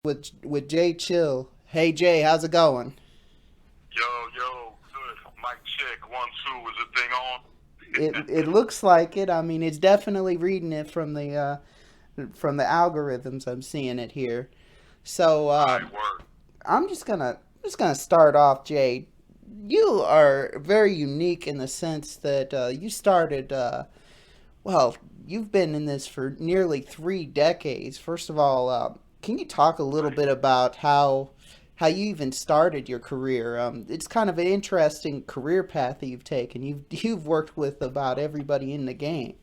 with Jay Chill. Hey Jay, how's it going? Yo, good. Mic check. 1, 2. Is the thing on? It looks like it. I mean, it's definitely reading it from the algorithms. I'm seeing it here. So All right, word. I'm just gonna start off, Jay. You are very unique in the sense that you started. Well, you've been in this for nearly 3 decades. First of all, can you talk a little Right. bit about how you even started your career? It's kind of an interesting career path that you've taken. You've worked with about everybody in the game.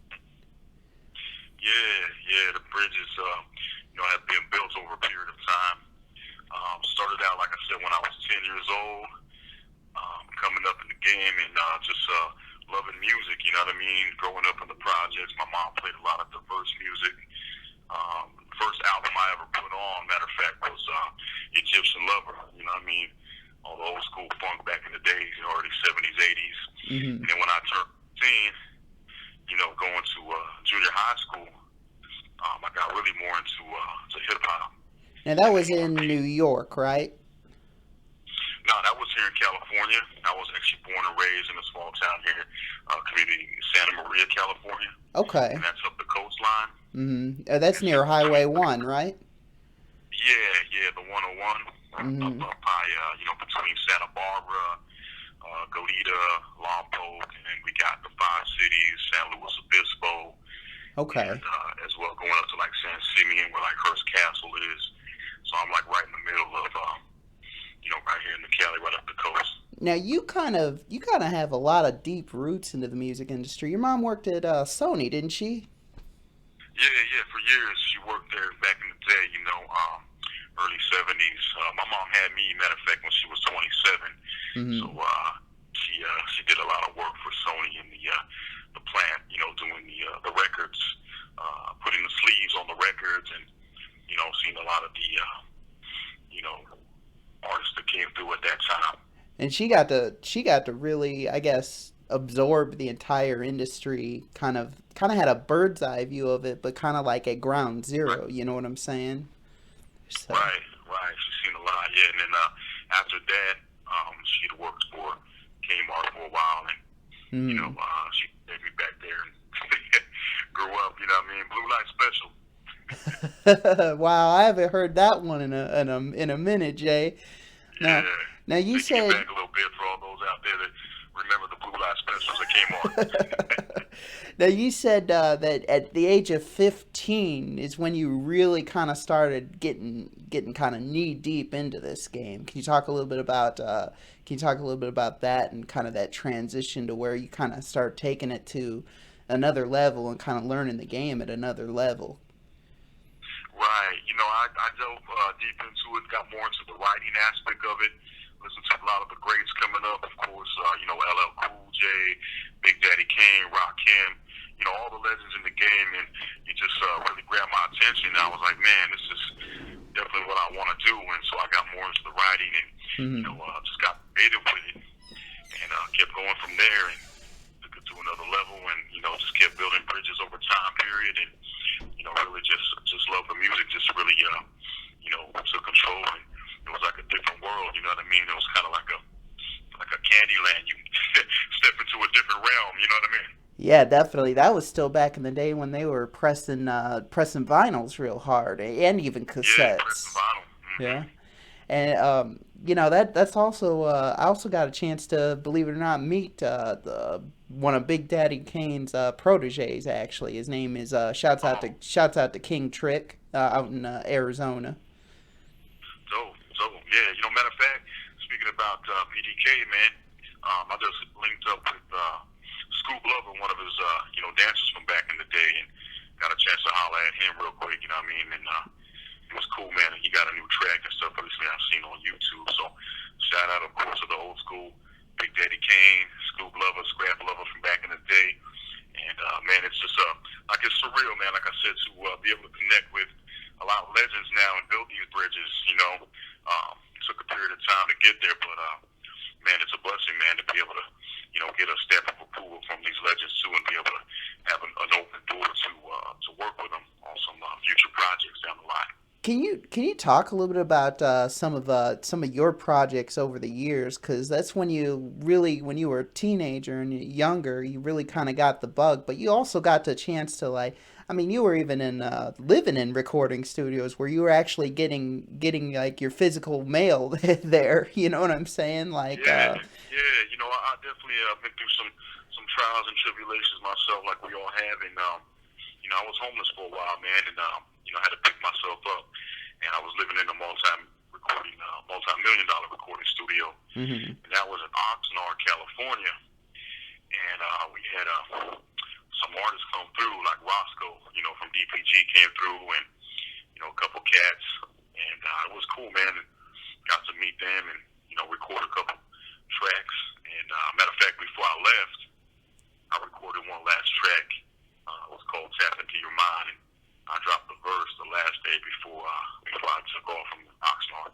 Yeah. The bridges, have been built over a period of time. Started out, like I said, when I was 10 years old, coming up in the game and just loving music. You know what I mean? Growing up in the projects, my mom played a lot of diverse music. First album I ever put on, matter of fact, was Egyptian Lover. You know what I mean? All the old school funk back in the days, early 70s, 80s. Hmm. And then when I turned 18, going to junior high school, I got really more into to hip hop Now that and then was in R&B. New York, right? No, that was here in California. I was actually born and raised in a small town here, community Santa Maria, California, and Okay. that's up the coastline. That's And so, near Highway One, right? yeah, the 101 up Hmm. by between Santa Barbara, Goleta, Lompoc, and then we got the Five Cities, San Luis Obispo, and Okay. as well going up to like San Simeon, where like Hearst Castle is. So I'm like right in the middle of right here in the Cali, right up the coast. Now you kind of have a lot of deep roots into the music industry. Your mom worked at Sony, didn't she? Yeah. For years, she worked there back in the day. Early '70s. My mom had me, matter of fact, when she was 27. So Hmm. she did a lot of work for Sony in the plant. Doing the records, putting the sleeves on the records, and seeing a lot of the you know artists that came through at that time. And she got to really, I guess, absorb the entire industry. Kind of had a bird's eye view of it, but kind of like at ground Right, zero. You know what I'm saying? So. right. She's seen a lot. Yeah, and then after that, she'd worked for Kmart for a while, and Hmm. she take me back there and grew up. You know what I mean? Blue Light Special. Wow, I haven't heard that one in a minute, Jay. Now, Yeah, now you taking it said back a little bit for all those out there that remember the Blue Light Specials that came on. now you said that at the age of 15 is when you really kind of started getting kind of knee deep into this game. Can you talk a little bit about that and kind of that transition to where you kind of start taking it to another level and kind of learning the game at another level? Right. I dove deep into it, got more into the writing aspect of it. Listened to a lot of the greats coming up, of course. LL Cool J, Big Daddy Kane, Rakim. All the legends in the game, and it just really grabbed my attention. I was like, man, this is definitely what I want to do, and so I got more into the writing, and Hmm. just got creative with it, and kept going from there, and took it to another level, and just kept building bridges over time period, and really just love the music, just really took control, and it was like a different world. You know what I mean? It was kind of like a candy land. You step into a different realm. You know what I mean? Yeah, definitely. That was still back in the day when they were pressing vinyls real hard and even Yeah, pressing cassettes. vinyl. Yeah. And that's also I also got a chance to, believe it or not, meet one of Big Daddy Kane's proteges. Actually, his name is Oh, shouts out to King Trick out in Arizona. dope. Yeah, matter of fact, speaking about PDK, man, I just linked up with Scoop Lover, one of his dancers from back in the day, and got a chance to holler at him real quick. You know what I mean? And it was cool, man. And he got a new track and stuff. Obviously, I've seen on YouTube. So shout out, of course, to the old school Big Daddy Kane, Scoop Lover, Scrap Lover from back in the day. And man, it's just like it's surreal, man. Like I said, to be able to connect with a lot of legends now and build these bridges. It took a period of time to get there, but man, it's a blessing, man, to be able to get a stamp of approval from these legends too, and be able to have an open door to work with them on some future projects down the line. Can you talk a little bit about some of your projects over the years? Because that's when you really, when you were a teenager and younger, you really kind of got the bug. But you also got the chance to like, I mean, you were even in living in recording studios where you were actually getting like your physical mail there. You know what I'm saying? Like, Yeah, yeah. I definitely been through some trials and tribulations myself, like we all have, and I was homeless for a while, man, and I had to pick myself up, and I was living in a multi-million dollar recording studio, hmm and that was in Oxnard, California, and we had some artists come through, like Roscoe, from DPG came through, and a couple cats, and it was cool, man, and got to meet them, and record a couple tracks, and matter of fact, before I left, I recorded one last track. It was called "Tap Into Your Mind," and I dropped the verse the last day before I took off from Oxnard.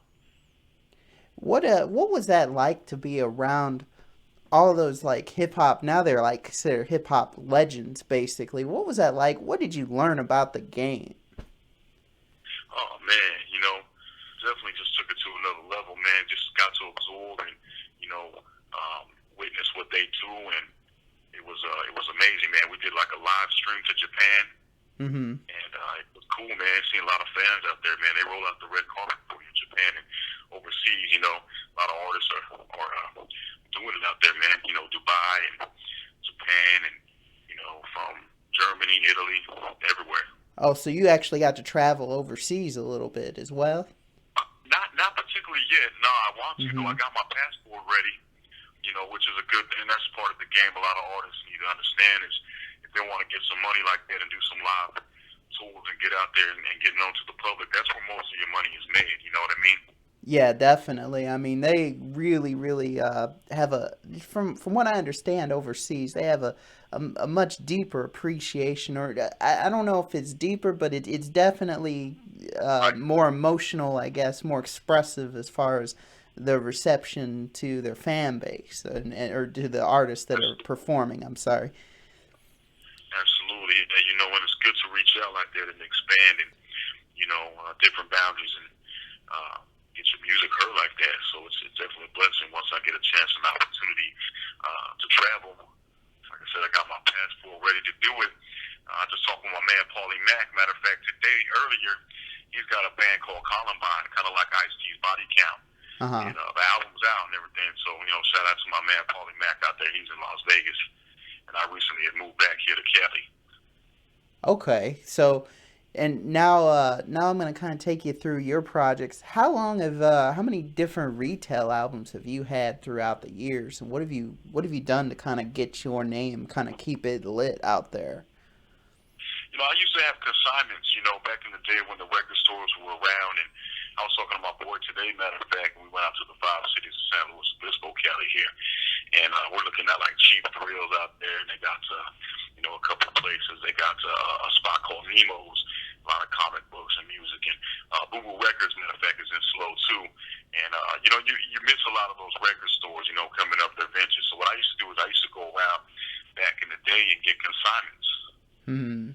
what was that like to be around all of those like hip hop? Now they're like considered hip hop legends, basically. What was that like? What did you learn about the game? Oh man, definitely just took it to another level, man. Just got to absorb and witness what they do, and it was amazing, man. We did like a live stream to Japan, hmm and it was cool, man. Seeing a lot of fans out there, man. They roll out the red carpet for you in Japan and overseas. A lot of artists are doing it out there, man. Dubai and Japan, and from Germany, Italy, everywhere. Oh, so you actually got to travel overseas a little bit as well? Not particularly yet. No, I want to. I hmm got my passport ready. Which is a good thing. That's part of the game. A lot of artists need to understand is if they want to get some money like that and do some live tours and get out there and get known to the public, that's where most of your money is made. You know what I mean? Yeah, definitely. I mean, they really, really have from what I understand overseas, they have a much deeper appreciation, or I don't know if it's deeper, but it's definitely Right. more emotional, I guess, more expressive as far as the reception to their fan base or to the artists that are performing. I'm sorry. Absolutely. And, when it's good to reach out like that and expand and, different boundaries and get your music heard like that. So it's definitely a blessing once I get a chance and opportunity to travel. Like I said, I got my passport ready to do it. I just talked with my man, Paulie Mack. Matter of fact, earlier, he's got a band called Columbine, kind of like Ice-T's Body Count. Uh huh. And the album's out and everything. So, shout out to my man, Paulie Mack out there. He's in Las Vegas. And I recently had moved back here to Cali. Okay, so and now I'm gonna kind of take you through your projects. How many different retail albums have you had throughout the years, and what have you done to kind of get your name, kind of keep it lit out there? I used to have consignments, back in the day when the record stores were around. And I was talking to my boy today, matter of fact, we went out to the five cities of San Luis Obispo, Cali here. And we're looking at like cheap thrills out there. And they got, a couple of places. They got a spot called Nemo's, a lot of comic books and music. And Boo Boo Records, matter of fact, is in Slow too. And, you miss a lot of those record stores, coming up their ventures. So what I used to do is I used to go around back in the day and get consignments. Hmm.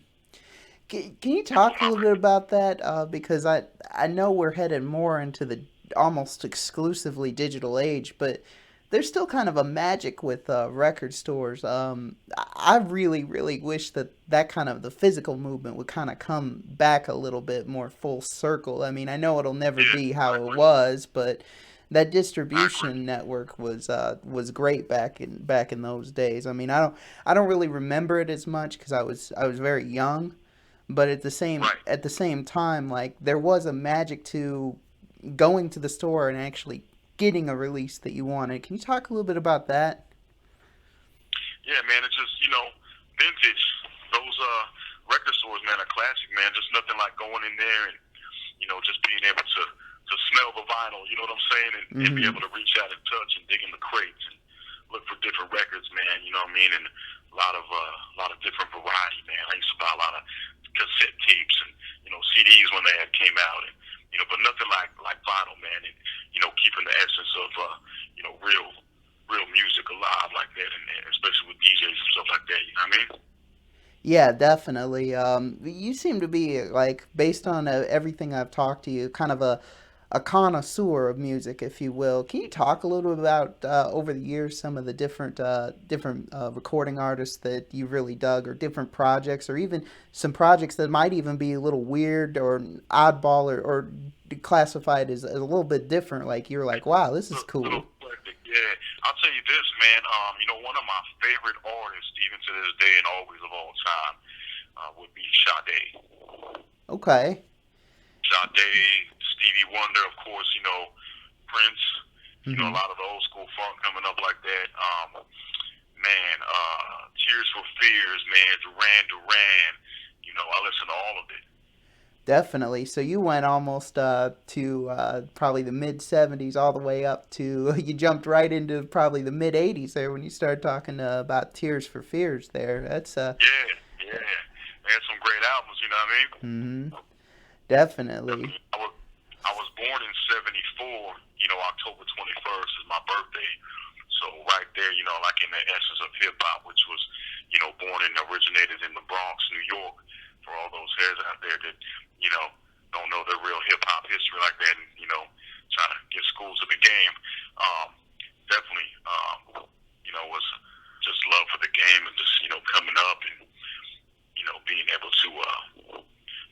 Can you And put talk a my little bit record. about that? Because I know we're headed more into the almost exclusively digital age, but there's still kind of a magic with record stores. I really, really wish that that kind of the physical movement would kind of come back a little bit more full circle. I mean, I know it'll never Yeah, be I how it agree. was, but that I agree. distribution network was great back in those days. I mean, I don't really remember it as much because I was very young, but Right. at the same time, like there was a magic to going to the store and actually getting a release that you wanted. Can you talk a little bit about that? Yeah, man, it's just, vintage. Those record stores, man, are classic, man. Just nothing like going in there and, just being able to smell the vinyl, you know what I'm saying? And be hmm able to reach out and touch and dig in the crates and look for different records, man, you know what I mean? And a lot of different variety, man. I used to buy a lot of cassette tapes and, CDs when they had came out and but nothing like vinyl, man, and keeping the essence of real music alive like that, and especially with DJs and stuff like that. You know what I mean? Yeah, definitely. You seem to be like, based on everything I've talked to you, kind of a connoisseur of music, if you will. Can you talk a little bit about over the years some of the different recording artists that you really dug, or different projects, or even some projects that might even be a little weird or oddball, or classified as a little bit different? Like you're like, wow, this is Little cool. eclectic. Yeah, I'll tell you this, man. One of my favorite artists, even to this day and always of all time, would be Sade. Okay. Sade, Stevie Wonder, of course. Prince. A Hmm. lot of the old school funk coming up like that. Man, Tears for Fears, man, Duran Duran. I listen to all of it. Definitely. So you went almost to probably the mid '70s, all the way up to you jumped right into probably the mid '80s there when you started talking about Tears for Fears. There, that's Yeah, yeah. They had some great albums. You know what I mean? hmm definitely. I was born in '74. October 21st is my birthday. So right there, like in the essence of hip hop, which was, born and originated in the Bronx, New York. For all those heads out there that, you know, don't know the real hip hop history like that, and trying to get school to the game. Definitely, was just love for the game and just coming up and being able to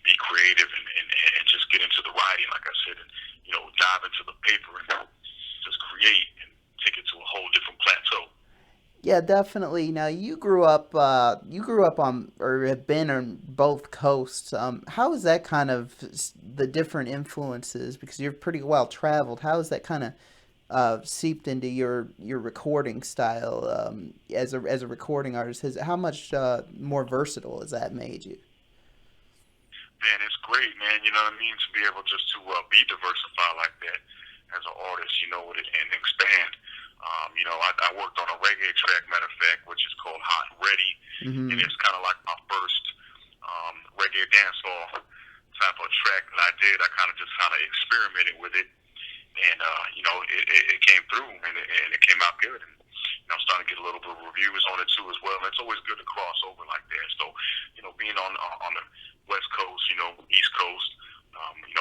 be creative and just get into the writing, like I said, and dive into the paper and just create and take it to a whole different plateau. Yeah, definitely. Now you grew up on, or have been on both coasts. How is that kind of the different influences? Because you're pretty well traveled. How is that kind of seeped into your recording style as a recording artist? How much more versatile has that made you? Man, it's great, man. You know what I mean? To be able just to be diversified like that as an artist, and expand. I worked on a reggae track, matter of fact, which is called Hot and Ready, and Hmm. it's kind of like my first reggae dancehall type of track that I did. I kind of experimented with it, and it came through, and it came out good. And I'm starting to get a little bit of reviews on it too as well. And it's always good to cross over like that. So, being on the West Coast, East Coast,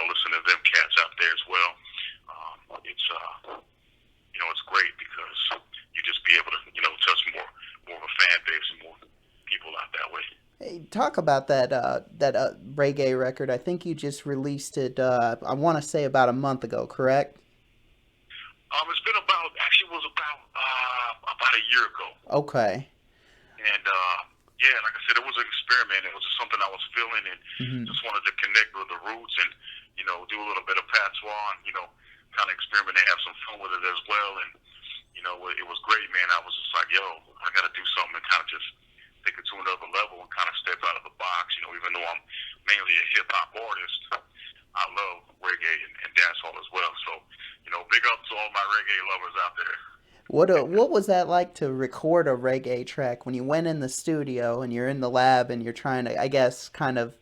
listening to them cats out there as well. It's great because you just be able to touch more of a fan base and more people out that way. Hey, talk about that reggae record. I think you just released it. I want to say about a month ago, correct? It's been actually it was about a year ago. Okay. And yeah, like I said, it was an experiment. It was just something I was feeling and Hmm. just wanted to connect with the roots and do a little bit of patois and kind of experiment and have some fun with it as well. And it was great, man. I was just like, yo, I got to do something and kind of just take it to another level and kind of step out of the box. Even though I'm mainly a hip hop artist, I love reggae and dancehall as well. So big up to all my reggae lovers out there. What was that like to record a reggae track when you went in the studio and you're in the lab and you're trying to, I guess, kind of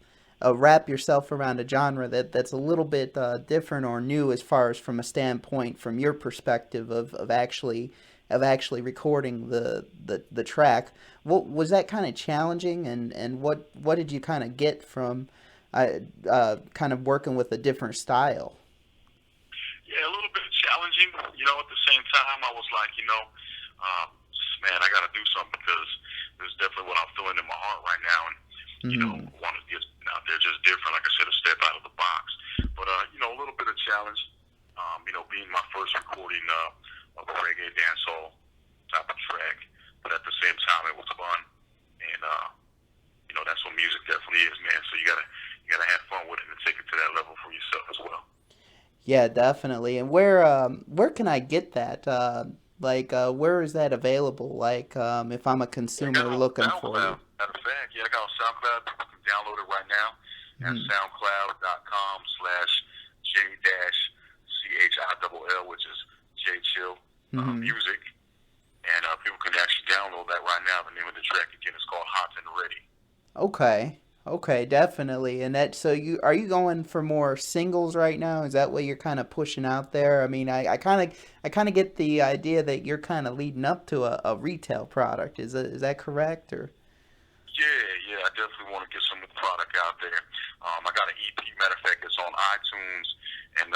wrap yourself around a genre that's a little bit different or new, as far as from a standpoint from your perspective of actually recording the track. What was that kind of challenging, and what did you kind of get from kind of working with a different style? Yeah, a little bit challenging. At the same time, I was like, man, I got to do something because this is definitely what I'm feeling in my heart right now, and Hmm. want to get out there just different. Like I said, a step out of the box, but a little bit of challenge. Being my first recording of a reggae dancehall type of track, but at the same time, it was fun, and that's what music definitely is, man. So you gotta have fun with it and take it to that level for yourself as well. Yeah, definitely. And where can I get that? Where is that available? Like, if I'm a I got consumer it on looking for SoundCloud. you. Matter of fact, yeah, I got it on SoundCloud. You can download it right now at Hmm. soundcloud.com/J-CHILL, which is J Chill Hmm. Music. And people can actually download that right now. The name of the track again is called Hot and Ready. Okay. Okay, definitely. And that, so you going for more singles right now? Is that what you're kind of pushing out there? I mean, I kind of get the idea that you're kind of leading up to a retail product. Is that correct, or? Yeah, yeah, I definitely want to get some of the product out there. I got an EP. Matter of fact, it's on iTunes, and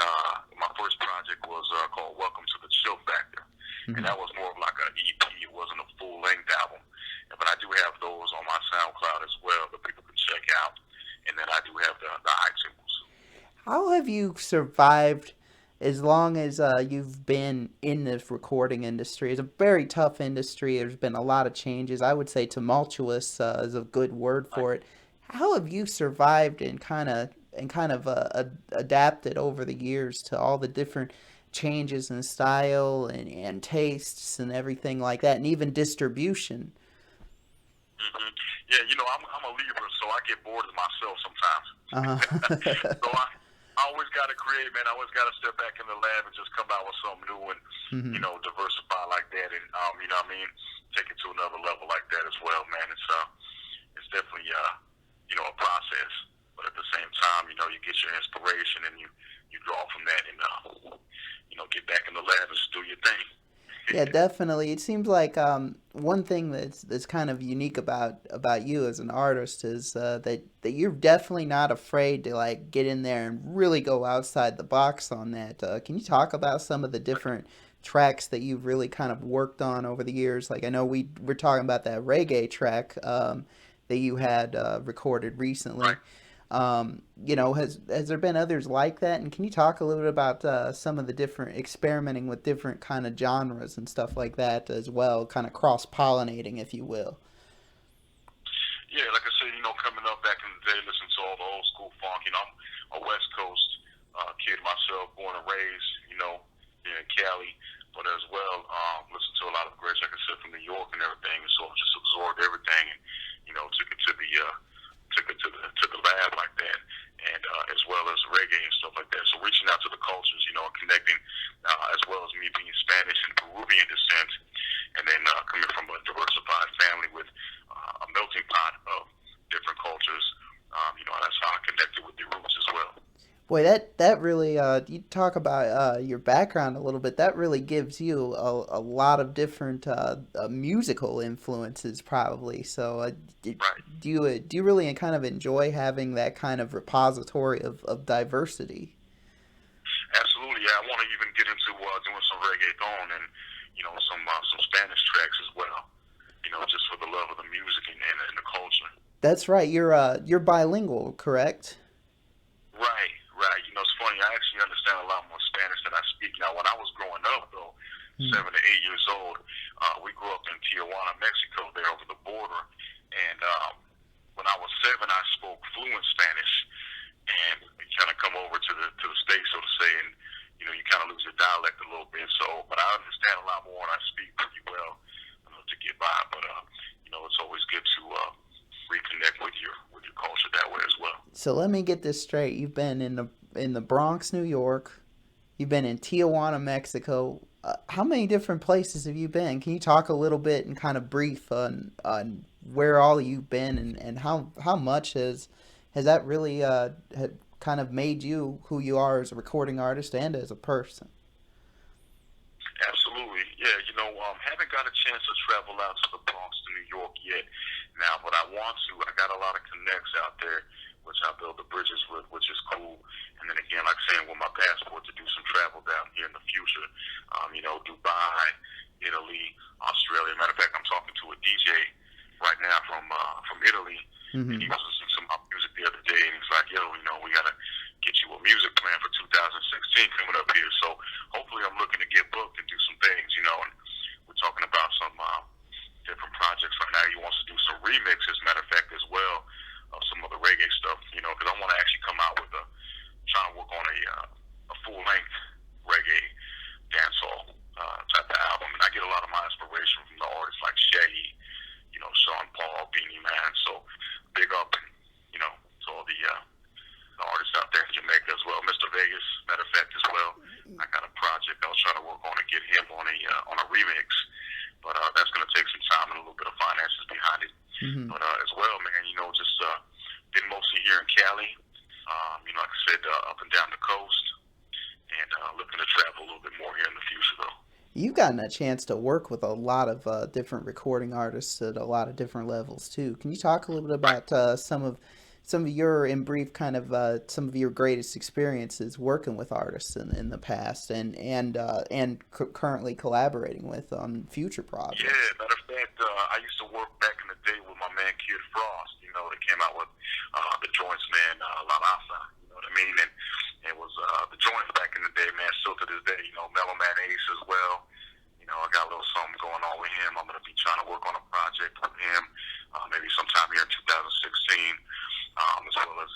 my first project was called "Welcome to the Chill Factor," and Hmm. that was more of like an EP. It wasn't a full length album, but I do have those on my SoundCloud as well that people can check out, and then I do have the iTunes. How have you survived as long as you've been in this recording industry? It's a very tough industry. There's been a lot of changes. I would say tumultuous is a good word Like, for it. How have you survived and adapted over the years to all the different changes in style and tastes and everything like that, and even distribution? hmm yeah, I'm a Libra, so I get bored of myself sometimes. Uh-huh. So I always got to create, man. I always got to step back in the lab and just come out with something new and, Hmm. diversify like that and, you know what I mean, take it to another level like that as well, man. It's definitely, a process. But at the same time, you get your inspiration and you draw from that and, get back in the lab and just do your thing. Yeah, definitely. It seems like one thing that's kind of unique about you as an artist is that you're definitely not afraid to like get in there and really go outside the box on that. Can you talk about some of the different tracks that you've really kind of worked on over the years? Like I know we're talking about that reggae track that you had recorded recently. Right. Has there been others like that? And can you talk a little bit about some of the different experimenting with different kind of genres and stuff like that as well, kind of cross pollinating, if you will? Yeah, like I said, coming up back in the day, listening to all the old school funk. I'm a West Coast kid myself, born and raised, here in Cali, but as well, listen to a lot of greats, like I said, from New York and everything. And so I just absorbed everything and, took it to the lab like that, and as well as reggae and stuff like that. So reaching out to the cultures, and connecting, as well as me being Spanish and Peruvian descent, and then coming from a diversified family with a melting pot of different cultures. That's how I connected with the roots as well. Boy, that really you talk about your background a little bit. That really gives you a lot of different musical influences, probably. So, Right. do you really kind of enjoy having that kind of repository of diversity? Absolutely. Yeah, I want to even get into doing some reggaeton and some Spanish tracks as well. Just for the love of the music and the culture. That's right. You're bilingual, correct? Right, right. It's funny. I actually understand a lot more Spanish than I speak now. When I was growing up, though, Hmm. 7 to 8 years old, we grew up in Tijuana, Mexico, there over the border. And when I was 7, I spoke fluent Spanish, and you kind of come over to the states, so to say, and you kind of lose your dialect a little bit. So, but I understand a lot more, and I speak pretty well to get by. But it's always good to reconnect with your culture that way as well. So let me get this straight. You've been in the Bronx, New York. You've been in Tijuana, Mexico. How many different places have you been? Can you talk a little bit and kind of brief on where all you've been and how much has that really kind of made you who you are as a recording artist and as a person? Absolutely. Yeah, haven't got a chance to travel out to the Bronx to New York yet now, but I want to. I got a lot of connects out there, which I build the bridges with, which is cool. And then again, like saying, with my passport to do some travel down here in the future, Dubai, Italy, Australia. Matter of fact, I'm talking to a DJ right now from Italy, and he Hmm. was listening to my music the other day, and he's like, yo, we got to get you a music plan for 2016 coming up here. So hopefully I'm looking to get booked and do some things, and we're talking about some different projects right now. He wants to do some remixes, matter of fact, as well, of some of the reggae stuff, because I want to actually come out with trying to work on a full-length reggae dancehall type of album. And I get a lot of my inspiration from the artists like Shaggy, Sean Paul, Beanie Man. So big up, to all the artists out there in Jamaica as well. Mr. Vegas, matter of fact, as well. I got a project I was trying to work on to get him on a remix, but that's going to take some time and a little bit of finances behind it. Hmm. But as well, man, just been mostly here in Cali. Like I said, up and down the coast, and looking to travel a little bit more here in the future, though. You've gotten a chance to work with a lot of different recording artists at a lot of different levels too. Can you talk a little bit Right. about some of your, in brief, kind of some of your greatest experiences working with artists in the past, and currently collaborating with on future Yeah, projects? matter of fact, I used to work back in the day with my man Kid Frost. That came out with the joints, man, La Raza. You know what I mean? And it was the joints back in the day, man. Still to this day, Mellow Man Ace as well. I got a little something going on with him. I'm gonna be trying to work on a project with him, maybe sometime here in 2016, as well as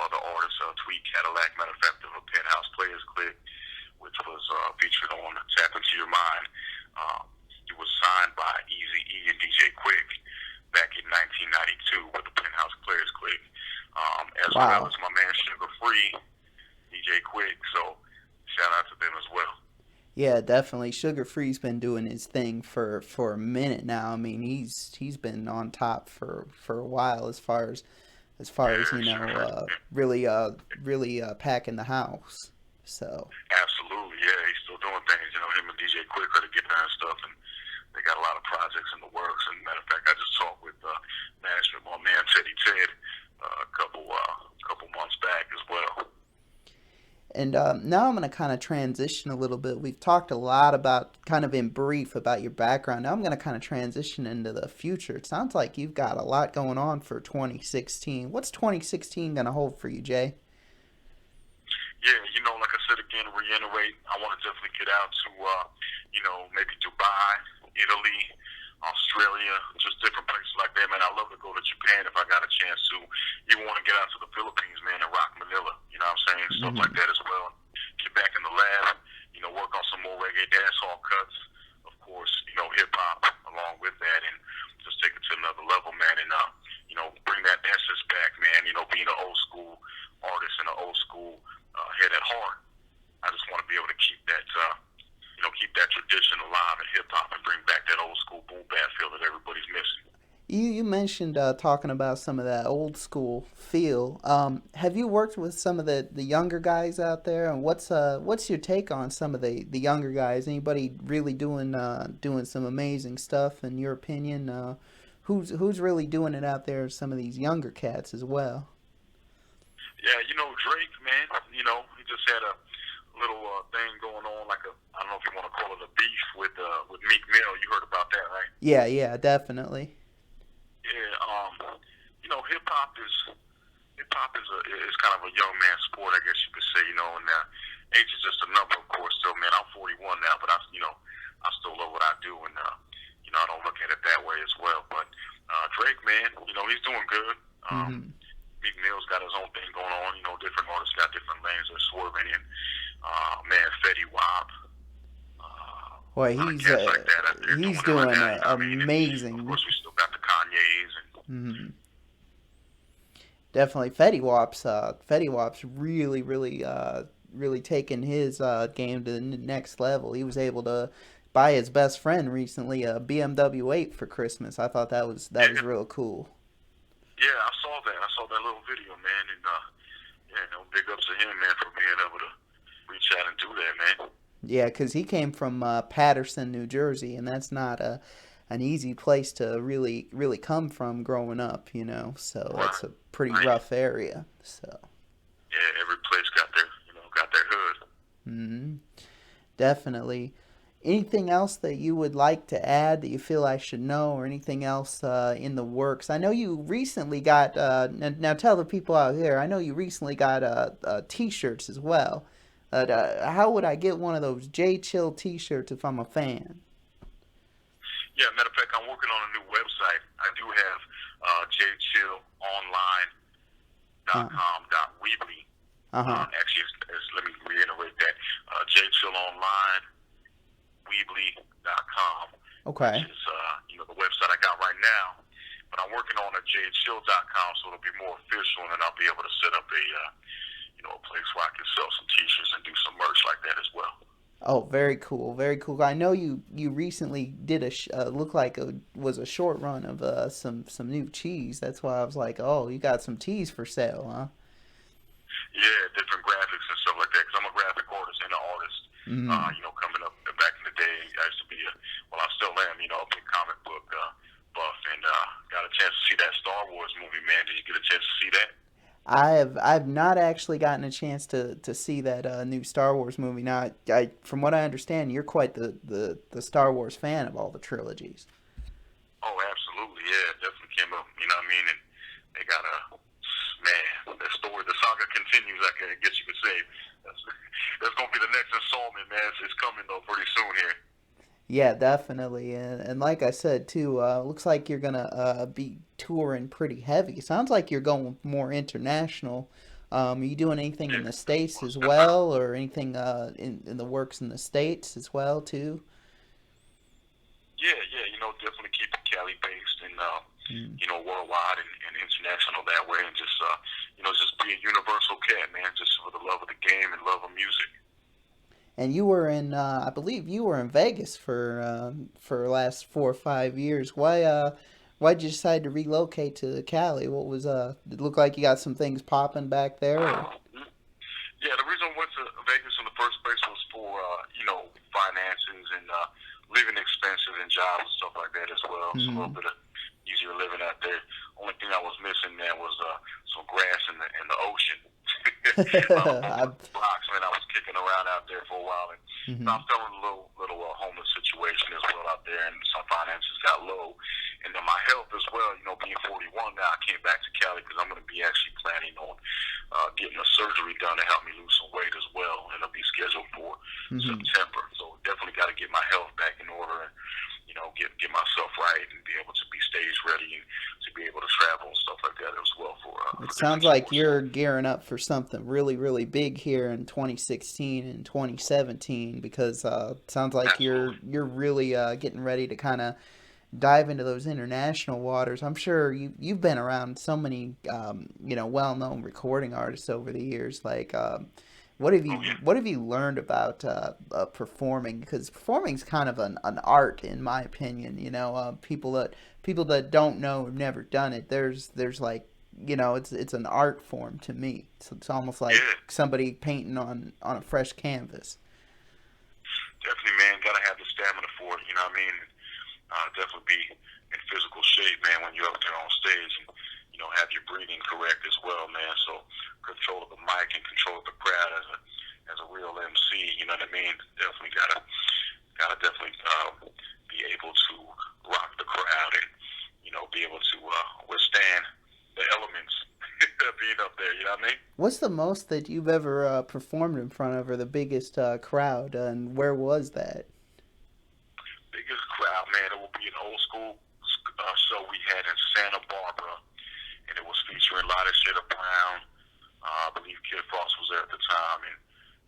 other artists, Tweet Cadillac, matter of fact, the Penthouse Players Click, which was featured on Tap Into Your Mind. Um, he was signed by Eazy-E and DJ Quick back in 1992 with the Penthouse Players Click, as well Wow. as my man Sugar Free, DJ Quick. So shout out to them as well. Yeah, definitely. Sugar Free's been doing his thing for a minute now. I mean, he's been on top for a while as far as Yeah, Sugar Free. really really packing the house. So Absolutely, yeah. He's still doing things. Him and DJ Quick are together and stuff, and they got a lot of projects in the works. And matter of fact, I just talked with management, my man Teddy Ted, a couple months back as well. and now I'm going to kind of transition a little bit. We've talked a lot about kind of in brief about your background. Now I'm going to kind of transition into the future. It sounds like you've got a lot going on for 2016. What's 2016 going to hold for you, Jay? Yeah, like I said again, reiterate, I want to definitely get out to, maybe Dubai, Italy, Australia, just different places like that, man. I love to go to Japan if I got a chance to. Even want to get out to the Philippines, man, and rock Manila. You know what I'm saying? Stuff like Hmm. that as well. Get back in the lab, work on some more reggae dancehall cuts. Of course, hip hop along with that, and just take it to another level, man. And bring that essence back, man. Being an old school artist and an old school head at heart. I just want to be able to keep that tradition alive in hip hop and bring back that old school boom bap feel that everybody's missing. You mentioned talking about some of that old school feel. Have you worked with some of the younger guys out there? And what's your take on some of the younger guys? Anybody really doing some amazing stuff in your opinion? Who's really doing it out there? Some of these younger cats as well. Yeah, Drake, man. He just had a little thing going on, like I don't know if you want to call it a beef with Meek Mill. You heard about that, right? Yeah, yeah, definitely. Yeah. Hip hop is kind of a young man's sport, I guess you could say. And age is just a number, of course. Still, man, I'm 41 now, but I still love what I do, and I don't look at it that way as well. But Drake, man, he's doing good. Hmm. Meek Mill's got his own thing going on. Different artists got different lanes they're swerving in. Man, Fetty Wap, Boy, a lot of cats like that out there he's doing it right doing now. You know what I mean? And of amazing. course, we still got the Kanyes and Hmm. Definitely, Fetty Wap's really taken his game to the next level. He was able to buy his best friend recently a BMW 8 for Christmas. I thought that was yeah, real cool. yeah. I saw that. I saw that little video, man, and yeah, big ups to him, man, for being able to reach out and do that, man. Yeah, because he came from Patterson, New Jersey, and that's not an easy place to really come from growing up. So that's Right, a pretty right. rough area. So. Yeah, every place got their hood. Mhm. Definitely. Anything else that you would like to add that you feel I should know, or anything else in the works? I know you recently got. Now tell the people out here. I know you recently got T-shirts as well. How would I get one of those J Chill T-shirts if I'm a fan? Yeah, matter of fact, I'm working on a new website. I do have Uh jchillonline.com.weebly. huh. Actually, let me reiterate that. jchillonlineweebly.com, which Okay. is the website I got right now. But I'm working on a jchill.com, so it'll be more official, and then I'll be able to set up a place where I can sell some T-shirts and do some merch like that as well. Oh, very cool, very cool. I know you recently did look like was a short run of some new cheese. That's why I was like, oh, you got some teas for sale, huh? Yeah, different graphics and stuff like that. Because I'm a graphic artist and an artist. Mm. Coming up back in the day, see that Star Wars movie, man. Did you get a chance to see that? I've not actually gotten a chance to see that new Star Wars movie. Now, from what I understand, you're quite the Star Wars fan of all the trilogies. Oh, absolutely, yeah. Definitely came up. You know what I mean? And they got a man. The story, the saga continues. I guess you could say that's that's gonna be the next installment, man. It's coming though pretty soon here. Yeah, definitely. And like I said too, looks like you're gonna be touring pretty heavy. Sounds like you're going more international. Are you doing anything in Yeah. the States as well, or anything in the works in the States as well too? Yeah, yeah, definitely keep it Cali based and Mm. worldwide and international that way, and just just be a universal cat, man, just for the love of the game and love of music. And you were in, I believe you were in Vegas for the last 4 or 5 years. Why'd you decide to relocate to Cali? What was It looked like you got some things popping back there. Or? Yeah, the reason I went to Vegas in the first place was for finances and living expenses and jobs and stuff like that as well. So a little Hmm. bit of easier living out there. Only thing I was missing there was some grass in the ocean. A lot of I, rocks, man. I was kicking around out there for a while, and so hmm. I'm feeling a little homeless situation as well out there, and some finances got low, and then my health as well. Being 41 now, I came back to Cali because I'm going to be actually planning on getting a surgery done to help me lose some weight as well, and it'll be scheduled for Hmm. September. So definitely got to get my health back in order, and get myself right, and be able to be stage ready, and to be able to travel and stuff like that as well It for sounds different like tours. So you're gearing up for something really, really big here in 2016 and 2017 because it sounds like you're absolutely. you're really getting ready to kind of dive into those international waters. I'm sure you've been around so many well-known recording artists over the years. Like, Oh yeah. what have you learned about performing? Because performing's kind of an art, in my opinion. People that don't know, have never done it. There's like it's an art form to me. It's almost like Yeah, somebody painting on a fresh canvas. definitely, man. Gotta have the stamina for it. You know what I mean? Definitely be in physical shape, man, when you're up there on stage, and have your breathing correct as well, man. So control of the mic and control of the crowd as a real MC. You know what I mean? Definitely gotta definitely be able to rock the crowd, and be able to withstand the elements being up there. You know what I mean? What's the most that you've ever performed in front of, or the biggest crowd, and where was that? Biggest crowd, man. It will be an old school show we had in Santa Barbara, and it was featuring Lotta Shader Brown. I believe Kid Frost was there at the time, and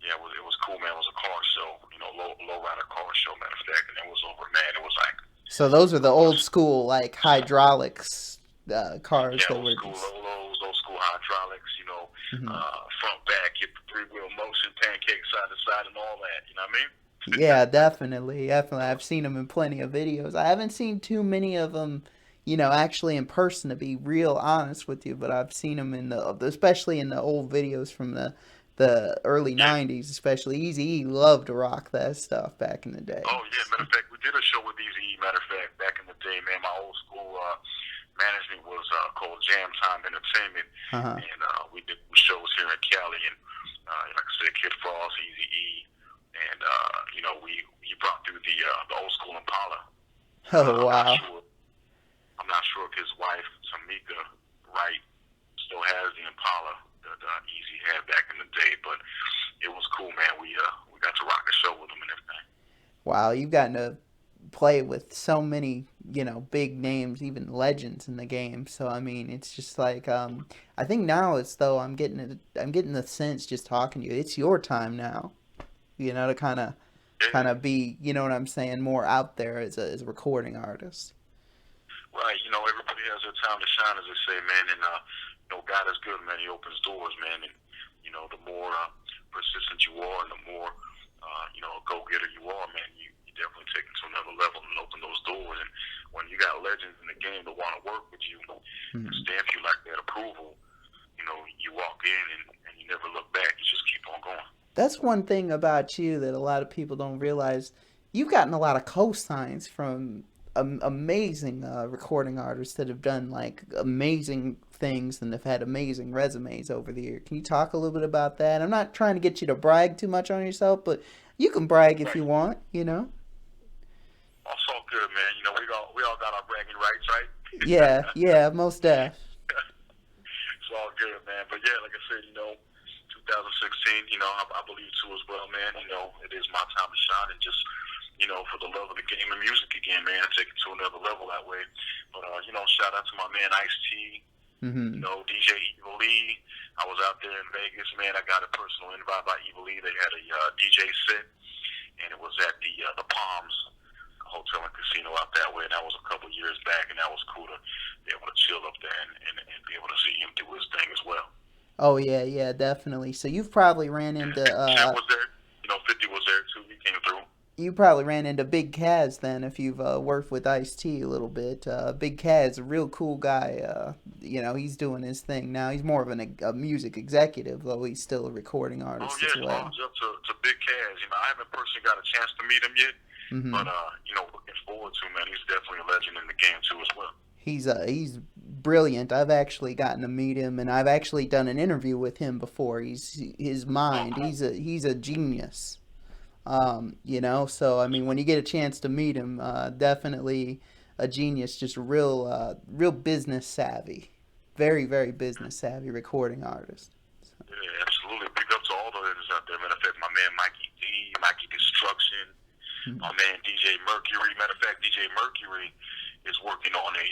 yeah, it was cool, man. It was a car show, low rider car show, matter of fact, and it was over, man. It was like So those are the over, old school like hydraulics cars yeah, that old were school just. Lolos, old school hydraulics, Mhm. front back, hit the three wheel motion, pancake side to side, and all that. You know what I mean? Yeah, definitely, definitely. I've seen them in plenty of videos. I haven't seen too many of them, actually in person, to be real honest with you. But I've seen them especially in the old videos from the early Yeah. '90s, especially. Eazy-E loved to rock that stuff back in the day. Oh yeah, matter of fact, we did a show with Easy. Matter of fact, back in the day, man, my old school management was called Jam Time Entertainment, Uh huh. and we did shows here in Cali, and like I said, Kid Frost, Easy E, and we he brought through the old school Impala. Oh I'm not wow. sure. I'm not sure if his wife Tamika Wright still has the Impala that Easy had back in the day, but it was cool, man. We got to rock the show with him and everything. Wow, you've gotten to play with so many, big names, even legends in the game. So I mean, it's just like I think now it's though I'm getting the sense just talking to you. It's your time now, to kind Yeah. of be, what I'm saying, more out there as a recording artist. Right, everybody has their time to shine, as they say, man. And God is good, man. He opens doors, man. And the more persistent you are, and the more go getter you are, man, you definitely take it to another level and open those doors. And when you got legends in the game that want to work with you and Hmm. stamp you like that approval, you walk in, and you never look back. You just keep on going. That's one thing about you that a lot of people don't realize. You've gotten a lot of cosigns from amazing recording artists that have done like amazing things and have had amazing resumes over the year. Can you talk a little bit about that? I'm not trying to get you to brag too much on yourself, but you can brag if Right. you want, you know? It's all good, man. You know, we all got our bragging rights, right? Yeah, yeah, most def. It's all good, man. But yeah, like I said, 2016, I believe too as well, man. It is my time to shine and just, for the love of the game and music again, man, take it to another level that way. But, shout out to my man Ice-T, Mm-hmm. DJ 𝐉-𝐂𝐇𝐈𝐋. I was out there in Vegas, man. I got a personal invite by 𝐉-𝐂𝐇𝐈𝐋. They had a DJ set, and it was at the Palms Hotel and Casino out that way. And that was a couple years back, and that was cool to be able to chill up there and be able to see him do his thing as well. Oh yeah, yeah, definitely. So you've probably ran into Chef was there. 50 was there too. He came through. you probably ran into Big Kaz then if you've worked with Ice-T a little bit. Big Kaz, a real cool guy. He's doing his thing now. He's more of a music executive, though he's still a recording Oh artist yeah, as well. thumbs up to Big Kaz. I haven't personally got a chance to meet him yet, Hmm. but looking forward to, man. He's definitely a legend in the game too as well. He's brilliant. I've actually gotten to meet him, and I've actually done an interview with him before. He's his Oh, mind. cool. He's a genius. So I mean, when you get a chance to meet him, definitely a genius, just real business savvy, very very business savvy recording artist. So, Yeah, absolutely. Big up to all the legends out there. Matter of fact, my man Mikey D, Mikey Destruction, mm, my man DJ Mercury. Matter of fact, DJ Mercury is working on a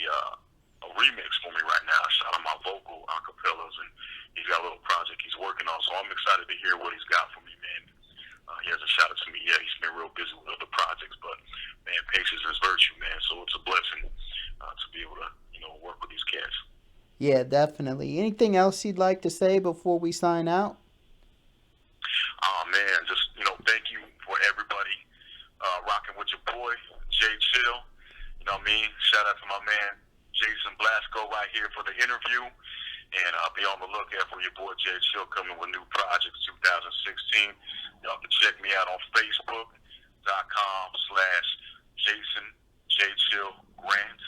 remix for me right now. Shout out my vocal acapellas, and he's got a little project he's working on. So I'm excited to hear what he's got for me, man. He hasn't shouted to me yet. He's been real busy with other projects, but man, patience is virtue, man. So it's a blessing to be able to, work with these cats. yeah, definitely. Anything else you'd like to say before we sign out? Oh man, just thank you for everybody rocking with your boy Jay Chill. You know what I mean? Shout out to my man Jason Blasco right here for the interview. And be on the lookout for your boy Jay Chill coming with new projects 2016. Y'all can check me out on Facebook.com/Jason J Chill Grant,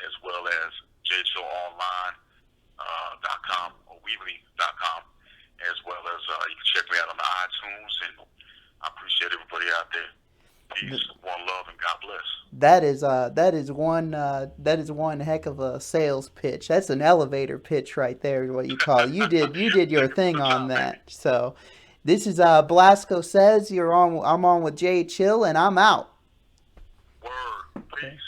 as well as JChillOnline.com or Weebly.com, as well as you can check me out on the iTunes. And I appreciate everybody out there. Peace, one love, and God bless. That is one heck of a sales pitch. That's an elevator pitch right there, what you call it. You did your thing Good on job, baby. that. So this is Blasco Says. I'm on with Jay Chill, and I'm out. Word. Okay. Peace.